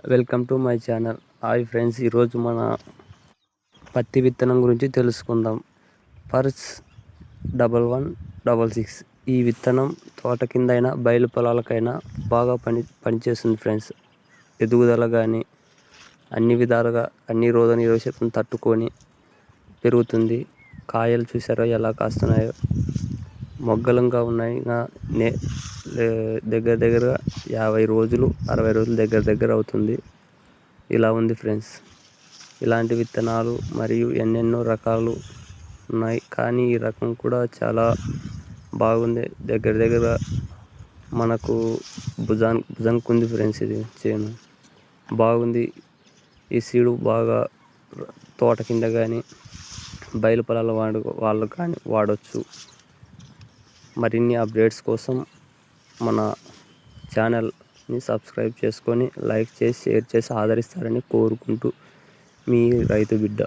Welcome to my channel. Hi friends, ఈరోజు మన పత్తి విత్తనం గురించి తెలుసుకుందాం. పర్స్ 1166 ఈ విత్తనం తోట కిందైనా బయలు పొలాలకైనా బాగా పనిచేస్తుంది ఫ్రెండ్స్. ఎదుగుదల కానీ అన్ని విధాలుగా అన్ని రోజు 20% తట్టుకొని పెరుగుతుంది. కాయలు చూసారో ఎలా కాస్తున్నాయో, మొగ్గలంగా ఉన్నాయి. దగ్గరగా 50 రోజులు 60 రోజులు దగ్గర అవుతుంది. ఇలా ఉంది ఫ్రెండ్స్. ఇలాంటి విత్తనాలు మరియు ఎన్నెన్నో రకాలు ఉన్నాయి, కానీ ఈ రకం కూడా చాలా బాగుంది. దగ్గర మనకు భుజానికి ఉంది ఫ్రెండ్స్. ఇది చేను బాగుంది. ఈ సీడు బాగా తోట కింద కానీ బయలు పొలాల వాళ్ళు కానీ వాడవచ్చు. మరిన్ని అప్డేట్స్ కోసం మన ఛానల్ని సబ్స్క్రైబ్ చేసుకొని లైక్ చేసి షేర్ చేసి ఆదరిస్తారని కోరుకుంటూ మీ రైతు బిడ్డ.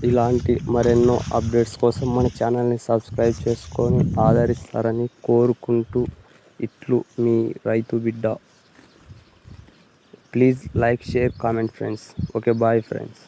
ఇలాంటి మరెన్నో అప్డేట్స్ కోసం మన ఛానల్ని సబ్స్క్రైబ్ చేసుకొని ఆదరిస్తారని కోరుకుంటూ ఇట్లు మీ రైతు బిడ్డ. Please like, share, comment friends. Okay, bye friends.